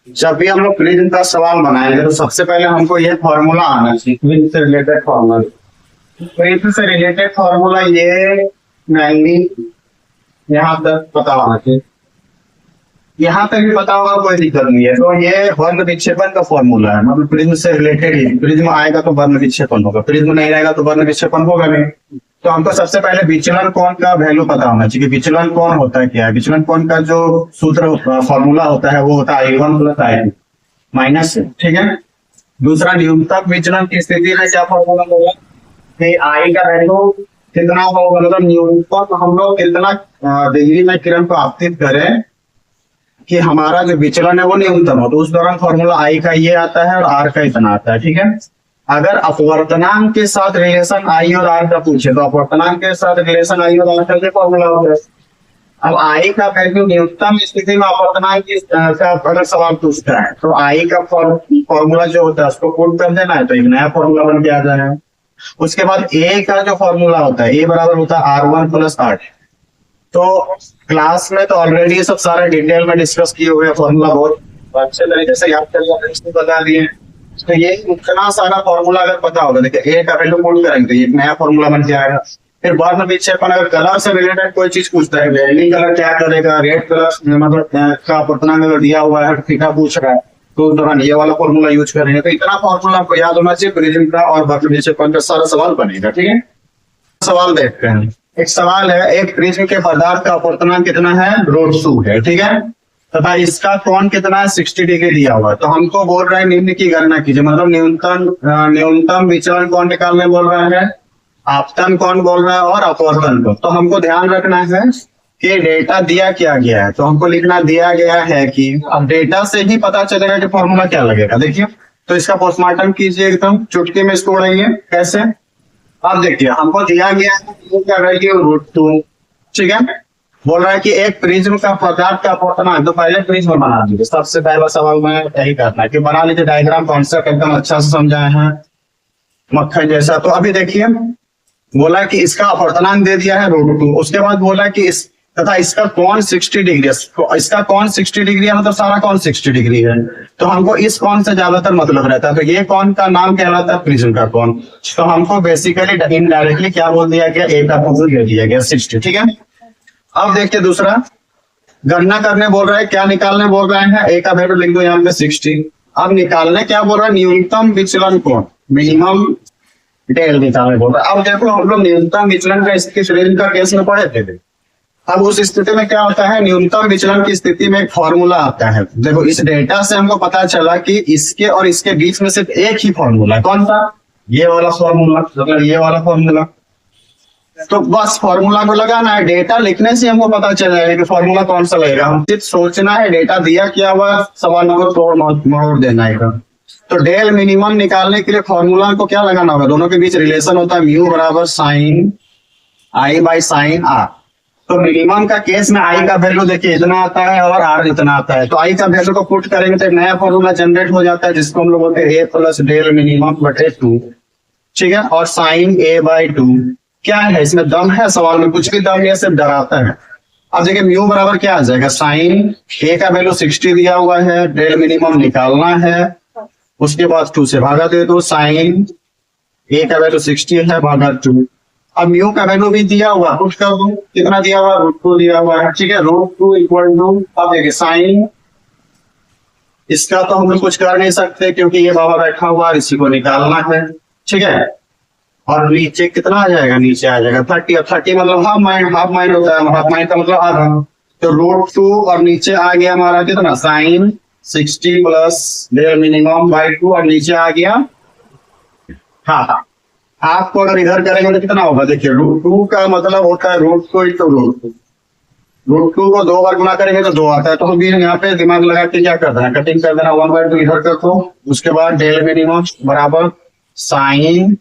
जब भी हम लोग प्रिज्म का सवाल बनाएंगे तो सबसे पहले हमको ये फॉर्मूला आना चाहिए, प्रिज्म से रिलेटेड फॉर्मूला। प्रिज्म से रिलेटेड फॉर्मूला ये मेनली यहाँ तक पता होना चाहिए, यहाँ तक भी पता होगा कोई दिक्कत नहीं है। तो ये वर्ग विक्षेपण का फॉर्मूला है, मतलब प्रिज्म से रिलेटेड ही। प्रिज्म आएगा तो वर्ग विक्षेपण होगा, प्रिज्म नहीं रहेगा तो वर्ग विक्षेपण होगा नहीं। तो हमको सबसे पहले विचलन कोण का वैल्यू पता होना चाहिए कि विचलन कोण होता है क्या है। विचलन कोण का जो सूत्र फॉर्मूला होता है वो होता है I1 प्लस I2 माइनस, ठीक है। दूसरा न्यूनतम विचलन की स्थिति में क्या फॉर्मूला होगा कि I का वैल्यू कितना होगा, मतलब न्यूनतम हम लोग कितना डिग्री में किरण को आपतित करें कि हमारा जो विचलन है वो न्यूनतम हो। तो उस दौरान फॉर्मूला I का ये आता है और R का इतना आता है, ठीक है। अगर अपवर्तनांक के साथ रिलेशन I और R का पूछे तो अपवर्तनांक के साथ रिलेशन I और R का फॉर्मूला होगा। अब I का वैल्यू न्यूनतम स्थिति में अपवर्तनांक का अगर सवाल पूछता है तो I का फॉर्मूला जो होता है उसको पुट कर देना है तो एक नया फॉर्मूला बन के आ जाएगा। उसके बाद A का जो फॉर्मूला होता है A बराबर होता है R1 प्लस R। तो क्लास में तो ऑलरेडी ये सब सारा डिटेल में डिस्कस किए हुए फॉर्मूला बहुत अच्छे तरीके से याद कर बता दिए। तो ये इतना सारा फॉर्मूला अगर पता होगा, देखिए A का वैल्यू पुट करेंगे तो एक नया फॉर्मूला बन के आएगा। फिर बाद में विक्षेपण अगर कलर से रिलेटेड कोई चीज पूछता है, वेल्डिंग कलर क्या करेगा, रेड कलर मतलब का अपवर्तनांक अगर दिया हुआ है, थीटा पूछ रहा है तो उस दौरान ये वाला फॉर्मूला यूज करेंगे। तो इतना फॉर्मूला आपको याद होना चाहिए, प्रिज्म का और बाकी विक्षेपण का सारा सवाल बनेगा, ठीक है। सवाल देखते हैं। एक सवाल है, एक प्रिज्म के पदार्थ का अपवर्तनांक कितना है, √2 है, ठीक है, तथा इसका कोण कितना है 60 डिग्री दिया हुआ है। तो हमको बोल रहा है निम्न की गणना कीजिए, मतलब न्यूनतम विचलन कोण निकालने बोल रहा है, आपतन कोण बोल रहा है और अपवर्तन कोण। तो हमको ध्यान रखना है कि डेटा दिया क्या गया है, तो हमको लिखना दिया गया है कि अब डेटा से ही पता चलेगा कि फॉर्मूला क्या लगेगा। देखिए तो इसका पोस्टमार्टम कीजिए, एकदम चुटकी में इसको उड़ाइए। कैसे, अब देखिए हमको दिया गया है क्या वैल्यू √2, ठीक है। बोल रहा है कि एक प्रिज्म का पदार्थ का अपवर्तनांक, तो पहले प्रिज्म बना दीजिए। सबसे पहला सवाल में यही करना है कि बना लीजिए डायग्राम, कॉन्सेप्ट एकदम अच्छा से समझाए हैं मक्खन जैसा। तो अभी देखिए बोला कि इसका अपवर्तनांक दे दिया है √2, उसके बाद बोला कि इस तथा इसका कोण 60 डिग्री है। इसका कोण 60 डिग्री है, मतलब सारा कोण 60 डिग्री है। तो हमको इस कोण से ज्यादातर मतलब रहता है, तो ये कोण का नाम कहलाता है प्रिज्म का कोण। तो हमको बेसिकली इनडायरेक्टली क्या बोल दिया गया, A का कोण दे दिया गया 60, ठीक है। अब देखिए दूसरा गणना करने बोल रहा है, क्या निकालने बोल रहे हैं, A का वैल्यू लिख दो यहाँ पे 60। अब निकालने क्या बोल रहा है, न्यूनतम विचलन कोण, मिनिमम डेल निकालने बोल रहा है। अब देखो हम लोग न्यूनतम विचलन का प्रिज्म का केस में पढ़े थे। अब उस स्थिति में क्या होता है, न्यूनतम विचलन की स्थिति में एक फॉर्मूला आता है। देखो इस डेटा से हमको पता चला कि इसके और इसके बीच में सिर्फ एक ही फॉर्मूला है, कौन सा, ये वाला फॉर्मूला, मतलब ये वाला फॉर्मूला। तो बस फॉर्मूला को लगाना है, डेटा लिखने से हमको पता चल जाएगा कि फॉर्मूला कौन सा लगेगा। हम सिर्फ सोचना है, डेटा दिया क्या हुआ, सवाल को तोड़ मोड़ देना है। तो डेल मिनिमम निकालने के लिए फॉर्मूला को क्या लगाना होगा, दोनों के बीच रिलेशन होता है म्यू बराबर sine I by sine R। तो मिनिमम का केस में I का वैल्यू देखिए इतना आता है और R इतना आता है। तो I का वैल्यू को पुट करेंगे तो एक नया फॉर्मूला जनरेट हो जाता है जिसको हम लोग बोलते हैं A प्लस डेल मिनिमम बटे 2, ठीक है। और साइन A बाई 2 क्या है, इसमें दम है, सवाल में कुछ भी दम नहीं है, सिर्फ डराता है। अब देखिए म्यू बराबर क्या आ जाएगा, साइन A का वैल्यू 60 दिया हुआ है, डेल मिनिमम निकालना है, उसके बाद 2 से भागा दे दो, साइन A का वैल्यू 60 है भागा 2। अब म्यू का वैल्यू भी दिया हुआ, पुट कर दो, कितना दिया हुआ, √2 दिया हुआ है, ठीक है। √2 इक्वल टू, अब देखिए साइन, इसका तो हम लोग कुछ कर नहीं सकते क्योंकि ये बाबा बैठा हुआ है, इसी को निकालना है, ठीक है। और नीचे कितना आ जाएगा, नीचे आ जाएगा 30, और 30 मतलब हाफ माइंड होता है, हाफ माइंड का मतलब आधा। तो √2 और नीचे आ गया हमारा कितना, sine 60 plus del minimum by 2, और नीचे आ गया हाँ। आपको अगर इधर करेंगे तो कितना होगा, देखिए √2 का मतलब होता है √2 इंटू √2 को 2 बार गुना करेंगे तो 2 आता है। तो हम यहाँ पे दिमाग लगा के क्या कर देना, कटिंग कर देना, 1/2 इधर कर दो, उसके बाद डेल मिनिमम बराबर sine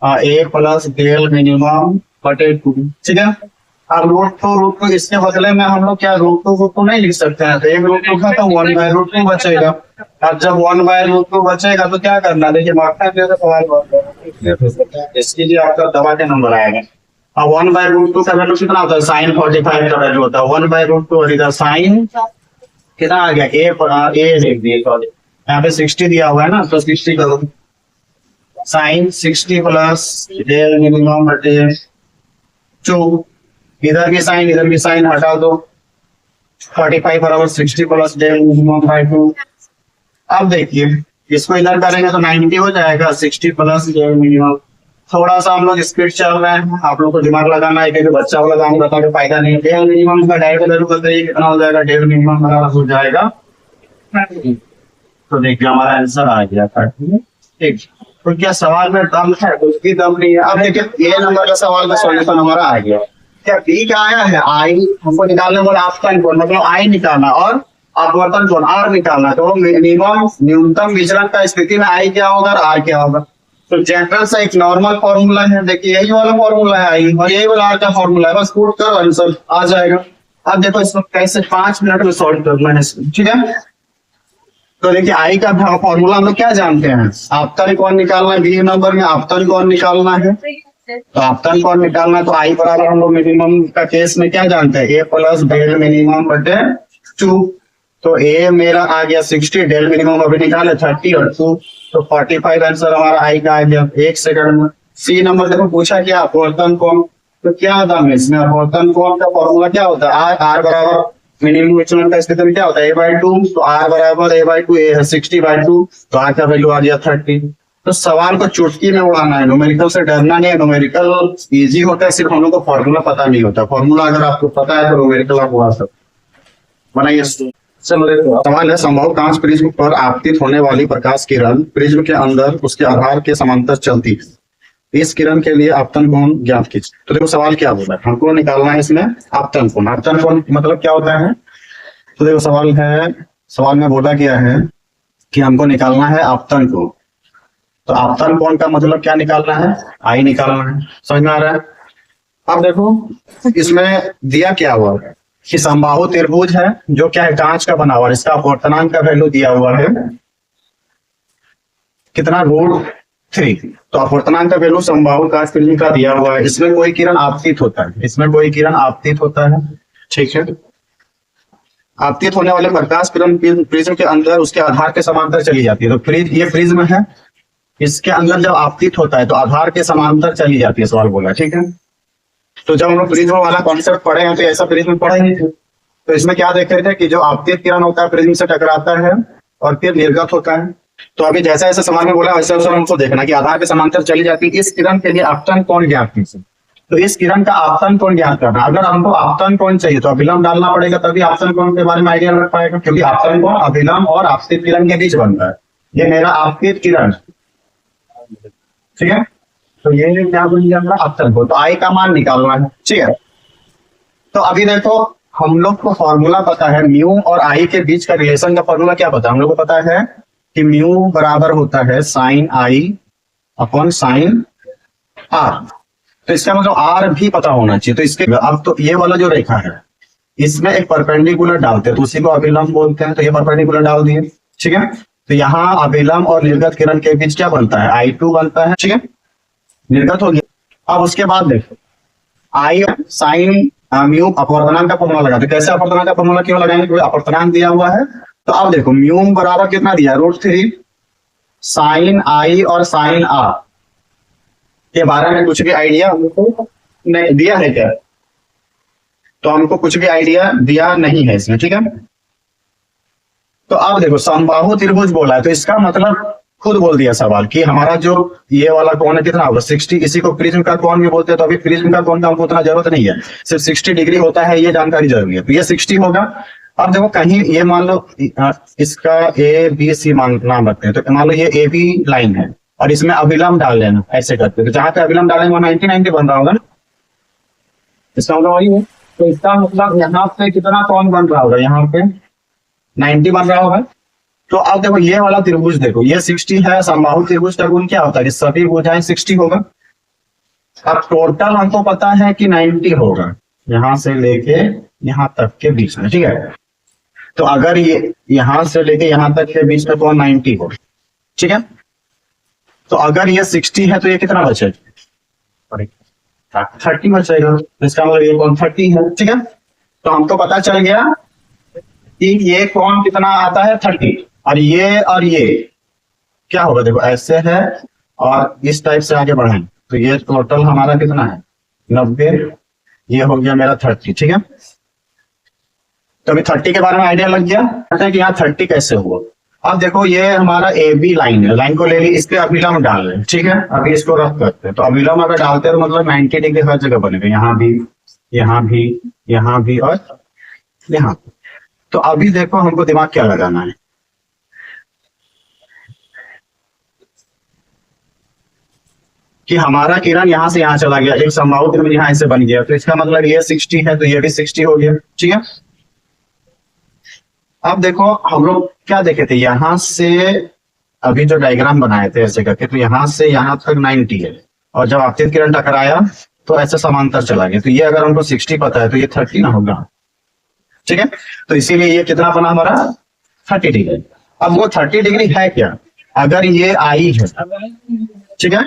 A plus del minimum बटे 2, ठीक है। अब √2 इसके बदले में हम लोग क्या √2 नहीं लिख सकते हैं, तो एक √2 का तो 1/√2 बचेगा। अब जब 1/√2 बचेगा तो क्या करना, देखिए मार्क्स के सवाल इसके लिए आपका दबा के नंबर आएगा। अब 1/√2 का वैल्यू कितना होता है, साइन 45 का वैल्यू होता है 1/√2 और इधर साइन कितना आ गया ए लिख दिए, सॉरी यहाँ पे 60 दिया हुआ है ना, तो 60 करो साइन 60 प्लस डेल मिनिमम बटे 2, इधर भी साइन हटा दो, 45 बराबर 60 प्लस डेल मिनिमम बाई 2। अब देखिए इसको इधर करेंगे तो 90 हो जाएगा, 60 प्लस डेल मिनिमम। थोड़ा सा हम लोग स्पीड चल रहे हैं, आप लोग को दिमाग लगाना है, क्योंकि बच्चा वाला काम बता के फायदा नहीं है। डेल मिनिमम का डायरेक्ट वैल्यू बताइए कितना हो जाएगा, डेल मिनिमम बराबर हो जाएगा, तो देखिए हमारा आंसर आ गया 30। ठीक, तो क्या सवाल में दम है, कुछ भी दम नहीं है। अब देखिए ए नंबर का सवाल का सॉल्यूशन हमारा आ गया। क्या बी का आया है, आई हमको निकालने बोला, आपतन कोण मतलब आई निकालना और अपवर्तन कोण आर निकालना। तो मिनिमम न्यूनतम विचलन का स्थिति में आई क्या होगा और आर क्या होगा। तो जनरल से एक नॉर्मल फॉर्मूला है, देखिए यही वाला फॉर्मूला है आई, और यही वाला आर का फॉर्मूला है, बस पुट करो आंसर आ जाएगा। अब देखो इसको कैसे 5 मिनट में सॉल्व करना है, ठीक है। तो देखिए आई का फॉर्मूला हम लोग क्या जानते हैं, आपतन कोण निकालना है, बी नंबर में आपतन कोण निकालना है। तो आपतन कोण निकालना है तो आई बराबर हम लोग मिनिमम का केस में क्या जानते हैं, ए प्लस डेल मिनिमम बटे 2। तो ए मेरा आ गया 60, डेल मिनिमम अभी निकाले 30 और 2, तो 45 आंसर हमारा आई का आ गया 1 सेकंड में। सी नंबर देखो पूछा क्या, अपवर्तन कोण, तो क्या होता है इसमें अपवर्तन कोण का फॉर्मूला क्या होता है, आर बराबर मिनिमम विचलन का स्थिति में क्या होता है a/2, तो r बराबर a/2, a है 60/2, तो r का वैल्यू आ गया 30। तो सवाल को चुटकी में उड़ाना है, न्यूमेरिकल से डरना नहीं है। न्यूमेरिकल इजी होता है, सिर्फ हम लोग को फॉर्मूला पता नहीं होता। फॉर्मूला अगर आपको पता है तो न्यूमेरिकल आप उड़ा सकते। बनाइए सवाल है, संभव कांच प्रिज्म पर आपतित होने वाली प्रकाश किरण प्रिज्म के अंदर उसके आधार के समांतर चलती है, इस किरण के लिए आपतन कोण ज्ञात कीजिए। तो देखो सवाल क्या बोला है, हमको निकालना है इसमें आपतन कोण। आपतन कोण मतलब क्या होता है, तो देखो सवाल में बोला गया है कि हमको निकालना है आपतन कोण। तो आपतन कोण का मतलब क्या निकालना है, आई निकालना है, समझ में आ रहा है। अब देखो इसमें दिया क्या हुआ है कि समबाहु त्रिभुज है, जो क्या है कांच का बना हुआ है, इसका अपवर्तनांक का वैल्यू दिया हुआ है कितना, √3। तो अपवर्तनांक का वैल्यू समबाहु कांच प्रिज्म का दिया हुआ है। इसमें कोई किरण आपतित होता है, इसमें कोई किरण आपतित होता है, ठीक है। आपतित होने वाले प्रकाश किरण प्रिज्म के अंदर उसके आधार के समांतर चली जाती है। तो ये प्रिज्म है, इसके अंदर जब आपतित होता है तो आधार के समांतर चली जाती है, सवाल बोला, ठीक है। तो जब हम लोग प्रिज्म वाला कॉन्सेप्ट पढ़े हैं तो ऐसा प्रिज्म पढ़े नहीं थे। तो इसमें क्या देख रहे थे कि जो आपतित किरण होता है प्रिज्म से टकराता है और फिर निर्गत होता है। तो अभी जैसा जैसा सवाल में बोला वैसे वैसे हमको देखना कि आधार के समांतर चली जाती है। इस किरण के लिए आपतन कोण ज्ञात कीजिए। तो इस किरण का आपतन कोण ज्ञात करना, अगर हमको आपतन कोण चाहिए तो अभिलंब डालना पड़ेगा, तभी आपतन कोण के बारे में आइडिया लग पाएगा, क्योंकि आपतन कोण अभिलंब और आपतित किरण के बीच बनता है। ये मेरा आपतित किरण, ठीक है। तो ये क्या बन गया आपतन कोण, तो आई का मान निकालना है, ठीक है। तो अभी देखो हम लोग को फॉर्मूला पता है, म्यू और आई के बीच का रिलेशन का फॉर्मूला क्या पता है, हम लोग को पता है कि म्यू बराबर होता है sine I upon sine R. तो इसका मतलब आर भी पता होना चाहिए। तो इसके अब तो ये वाला जो रेखा है इसमें एक परपेंडिकुलर डालते हैं, तो उसी को अभिलंब बोलते हैं। तो ये परपेंडिकुलर डाल दिए, ठीक है। तो यहाँ अभिलंब और निर्गत किरण के बीच क्या बनता है, I2 बनता है, ठीक है, निर्गत हो गया। अब उसके बाद देखो आई साइन म्यू अपवर्तनांक का फॉर्मूला लगाते हैं। कैसे अपवर्तनांक का फॉर्मूला क्यों लगाएंगे, क्योंकि अपवर्तनांक दिया हुआ है। तो अब देखो म्यू बराबर कितना दिया है, √3 साइन आई और साइन आर के बारे में कुछ भी आइडिया हमको नहीं दिया है क्या, तो हमको कुछ भी आइडिया दिया नहीं है इसमें, ठीक है। तो अब देखो समबाहु त्रिभुज बोला है, तो इसका मतलब खुद बोल दिया सवाल कि हमारा जो ये वाला कोण है कितना होगा 60। इसी को प्रिज्म का कोण भी बोलते हैं। तो अभी प्रिज्म का कोण का हमको उतना जरूरत नहीं है, सिर्फ 60 डिग्री होता है, ये जानकारी जरूरी है। तो ये 60 होगा। अब देखो कहीं ये मान लो इसका ABC नाम रखते हैं, तो मान लो ये AB लाइन है और इसमें अभिलंब डाल लेना, ऐसे करते हैं। तो जहां पे अभिलंब डालेंगे वो 90 बन रहा होगा ना, इसका मतलब वही है। तो इसका मतलब यहाँ पे कितना कोण बन रहा होगा, यहाँ पे 90 बन रहा होगा। तो अब देखो ये वाला त्रिभुज देखो, ये 60 है। समबाहु त्रिभुज का गुण क्या होता है, सभी भुजाएं 60 होगा। अब टोटल हमको पता है कि 90 होगा, यहां से लेके यहां तक के बीच में, ठीक है। तो अगर ये यहां से लेके यहां तक के बीच में कोण 90 हो, ठीक है। तो अगर ये 60 है तो ये कितना बचेगा, 30 बचेगा। इसका मतलब ये कोण 30 है, ठीक है। तो हमको पता चल गया कि ये कोण कितना आता है 30, और ये क्या होगा, देखो ऐसे है और इस टाइप से आगे बढ़ाएं तो ये टोटल हमारा कितना है 90, ये हो गया मेरा 30, ठीक है। तो अभी 30 के बारे में आइडिया लग गया कि यहाँ 30 कैसे हुआ। अब देखो ये हमारा ए बी लाइन है, लाइन को ले ली, इस पे अभिलंब डाल रहे हैं, ठीक है। अभी इसको रफ करते हैं, तो अभिलंब अगर डालते हैं तो मतलब 90 डिग्री हर जगह बनेगा, यहाँ भी, यहाँ भी, यहाँ भी और यहाँ। तो अभी देखो हमको दिमाग क्या लगाना है, कि हमारा किरण यहाँ से यहाँ चला गया, एक समबाहु त्रिभुज यहाँ ऐसे बन गया, तो इसका मतलब ये 60 है तो ये भी 60 हो गया, ठीक है। अब देखो हम लोग क्या देखे थे, यहाँ से अभी जो डायग्राम बनाए थे ऐसे करके, तो यहाँ से यहाँ तक 90 है, और जब आपतित किरण टकराया तो ऐसे समांतर चला गया, तो ये अगर हमको 60 पता है तो ये 30 ना होगा, ठीक है। तो इसीलिए ये कितना बना हमारा 30 डिग्री। अब वो 30 डिग्री है क्या, अगर ये आई है, ठीक है,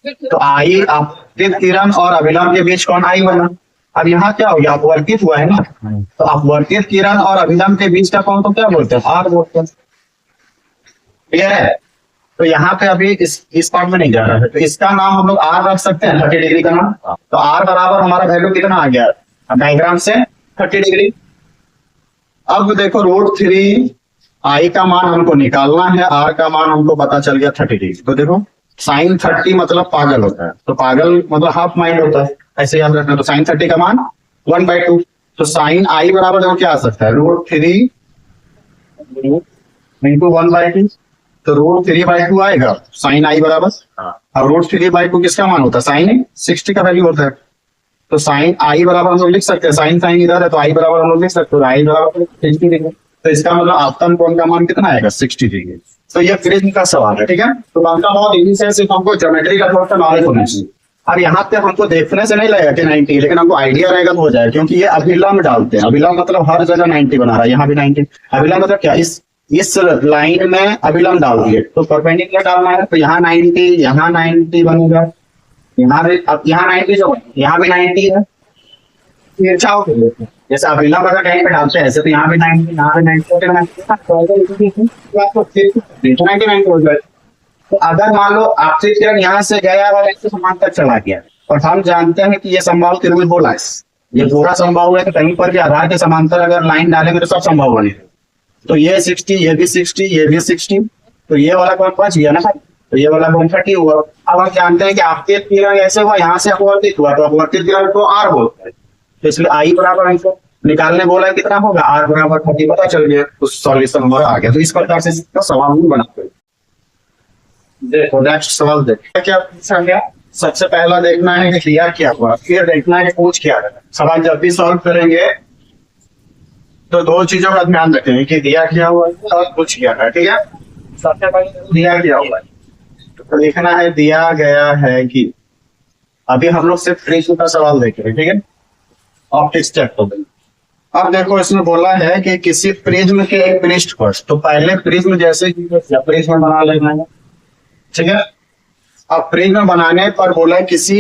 तो आई आपतित किरण और अभिलंब के बीच कौन आई बना। अब यहाँ क्या हो गया, अपवर्तित हुआ है ना, तो अपवर्तित किरण और अभिलंब के बीच का कौन तो क्या बोलते हैं, आर बोलते हैं, क्लियर है। तो यहाँ पे अभी इस पार्ट में नहीं जा रहा है, तो इसका नाम हम लोग आर रख सकते हैं, 30 डिग्री का नाम। तो आर बराबर हमारा वैल्यू कितना आ गया डायग्राम से 30 डिग्री। अब देखो √3 आई का मान हमको निकालना है, आर का मान हमको पता चल गया 30 डिग्री। तो देखो साइन 30 मतलब पागल होता है, तो पागल मतलब हाफ माइंड होता है, ऐसे याद रखना। तो साइन 30 का मान 1/2, तो साइन आई बराबर देखो क्या आ सकता है, √3 इंटू 1/2, तो √3/2 आएगा साइन आई बराबर। अब √3/2 किसका मान होता है, साइन 60 का वैल्यू होता है। तो साइन आई बराबर हम लोग लिख सकते हैं, साइन साइन इधर है तो आई बराबर हम लोग लिख सकते हैं, आई बराबर 60 डिग्री। तो इसका मतलब आपतन कोण का मान कितना आएगा 60 डिग्री। तो ये प्रिज्म का सवाल है, ठीक है। तो बनता बहुत इजी से, सिर्फ हमको ज्योमेट्री का थोड़ा सा नॉलेज होना चाहिए। अब यहाँ पे हमको देखने से नहीं लगेगा कि 90, लेकिन हमको आइडिया रहेगा तो हो जाएगा, क्योंकि ये अभिलंब डालते हैं, अभिलंब मतलब हर जगह 90 बना रहा है, यहाँ भी 90। अभिलंब मतलब क्या, इस लाइन में अभिलंब डाल दिए तो परपेंडिकुलर डालना है, तो यहाँ 90, यहाँ 90 बनेगा, यहाँ भी, अब यहाँ 90 जो यहाँ भी 90 है, जैसे अभिलंब अगर कहीं पे डालते हैं ऐसे, तो यहाँ भी 90, यहाँ भी 90 हो जाए। तो अगर मान लो आपतित किरण यहाँ से गया और ऐसे समांतर चला गया, और हम जानते हैं कि ये समबाहु त्रिभुज बोला है, ये पूरा समबाहु है, तो कहीं पर भी आधार के समांतर अगर लाइन डालेंगे तो सब समबाहु बनेगा। तो ये 60, ये भी 60, ये भी 60, तो ये वाला कौन बच गया ना, तो ये वाला कौन 30 हुआ। अब हम जानते हैं कि आपतित किरण ऐसे हुआ, यहाँ से अपवर्तित हुआ, तो अपवर्तित किरण को आर बोलते हैं, तो इसलिए आई बराबर हमको निकालने बोला है कितना होगा, आर बराबर 30 पता चल गया, तो सॉल्यूशन हमारा आ गया। तो इस प्रकार से इसका सवाल भी बनाते हैं। देखो नेक्स्ट सवाल देखो क्या पूछा गया। सबसे पहला देखना है कि दिया क्या हुआ, फिर देखना है कि पूछ क्या रहा। सवाल जब भी सॉल्व करेंगे तो दो चीजों का ध्यान रखेंगे कि दिया क्या हुआ और पूछ क्या है, ठीक है। सबसे पहले दिया क्या हुआ तो लिखना है, दिया गया है कि, अभी हम लोग सिर्फ प्रिज्म का सवाल देख रहे हैं, ठीक है, ऑप्टिक्स चेक हो गई। अब देखो इसमें बोला है कि किसी प्रिज्म के एक पृष्ठ पर, तो पहले प्रिज्म जैसे प्रिज्म बना लेना है, ठीक है। अब प्रिज्म बनाने पर बोला किसी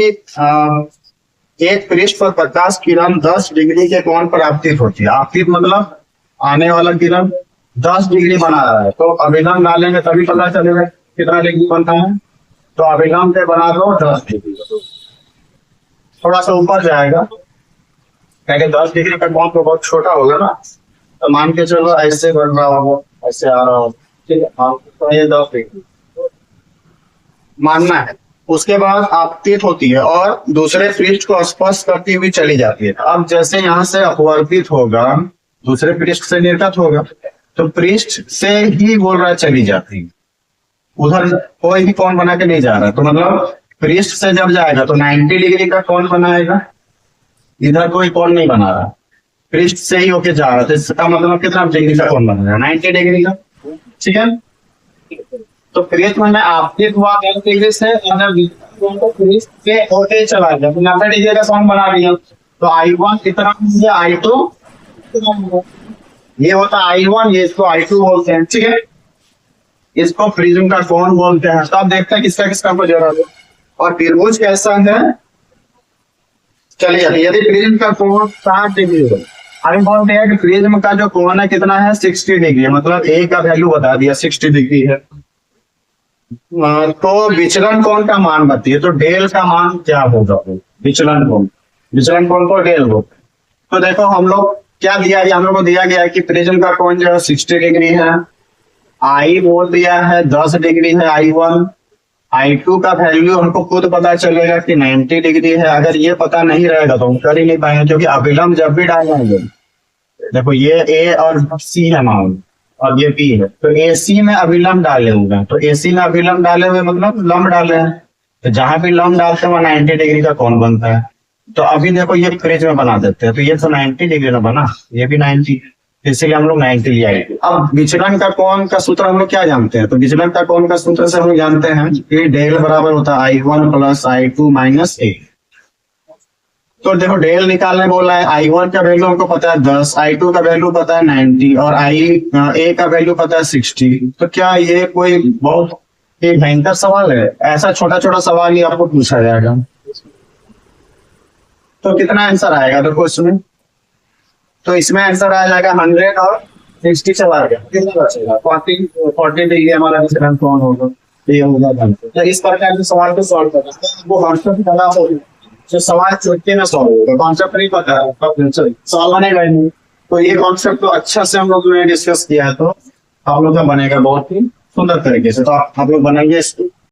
एक पृष्ठ पर प्रकाश किरण 10 डिग्री के कोण पर आपतित होती है। आपतित मतलब आने वाला किरण 10 डिग्री बना रहा है, तो अभिलंब डालेंगे तभी पता चलेगा कितना डिग्री बनता है। तो अभिलंब पे बना दो 10 डिग्री, थोड़ा सा ऊपर जाएगा क्योंकि 10 डिग्री का कोण तो बहुत छोटा होगा ना, तो मान के चलो ऐसे बढ़ रहा होगा, ऐसे आ रहा होगा, ठीक है। तो ये 10 डिग्री मानना है। उसके बाद आपतित होती है और दूसरे पृष्ठ को स्पर्श करती हुई चली जाती है। अब जैसे यहाँ से अपवर्तित होगा, दूसरे पृष्ठ से निर्गत होगा, तो पृष्ठ से ही बोल रहा है चली जाती है, उधर कोई भी कोण बना के नहीं जा रहा। तो मतलब पृष्ठ से जब जाएगा तो 90 डिग्री का कोण बनाएगा, इधर कोई कोण नहीं बना रहा, पृष्ठ से ही होके जा रहा है, तो इसका मतलब कितना डिग्री का कोण बना रहा है, 90 डिग्री का, ठीक है। तो पृष्ठ में आपतित हुआ 10 डिग्री से, पृष्ठ से होते चला गया तो 90 डिग्री का कोण बना दिया। तो I1 कितना, I2 ये होता है I1, ये इसको I2 बोलते हैं, ठीक है। इसको प्रिज्म का कोण बोलते हैं। तो आप देखते हैं किसका किसका को जरूरत है। और त्रिभुज कैसा है, चलिए यदि प्रिज्म का कोण 60 डिग्री हो, अभी बोलते हैं कि प्रिज्म का जो कोण है कितना है 60 डिग्री, मतलब ए का वैल्यू बता दिया 60 डिग्री है। तो विचलन कोण का मान बताइए, तो डेल का मान क्या होगा? विचलन कोण को डेल हो। तो देखो हम लोग क्या दिया है, हम लोग को दिया गया है कि प्रिज्म का कोण जो है 60 डिग्री है, आई बोल दिया है 10 डिग्री है I1, I2 का वैल्यू हमको खुद पता चलेगा कि 90 डिग्री है। अगर ये पता नहीं रहेगा तो हम कर ही नहीं पाएंगे, क्योंकि अभिलंब जब भी डालेंगे, देखो ये ए और सी है मान और ये बी है, तो ए सी में अभिलंब डाले हुए हैं, तो ए सी में अभिलंब डाले हुए मतलब लंब डाले हैं, तो जहां भी लंब डालते हैं वहां 90 डिग्री का कोण बनता है। तो अभी देखो ये प्रिज्म में बना देते हैं, तो ये तो 90 डिग्री में बना, ये भी 90, इसीलिए हम लोग 90 लिया है। अब विचलन का कोण का सूत्र हम लोग क्या जानते हैं, तो विचलन का कोण का सूत्र से हम लोग जानते हैं कि डेल बराबर होता है I1 प्लस I2 माइनस ए। तो देखो डेल निकालने बोला है, I1 का वैल्यू हमको पता है 10, I2 का वैल्यू पता है 90 और ए का वैल्यू पता है 60। तो क्या ये कोई बहुत एक भयंकर सवाल है? ऐसा छोटा छोटा सवाल ही आपको पूछा जाएगा, तो कितना आंसर आएगा देखो इसमें, तो इसमें आंसर आ जाएगा 100 और 60 चला गया, कितना बचेगा 40 डिग्री हमारा विचलन कोण होगा, ये होगा आंसर। तो इस प्रकार के सवाल को सॉल्व करना वो कॉन्सेप्ट पता हो, जो सवाल चुटकी में सॉल्व होगा, कॉन्सेप्ट नहीं पता है तब सॉल्व बनेगा ही नहीं। तो ये कॉन्सेप्ट तो अच्छा से हम लोग ने डिस्कस किया है, तो आप लोग का बनेगा बहुत ही सुंदर तरीके से, तो आप लोग बनाइए इसको।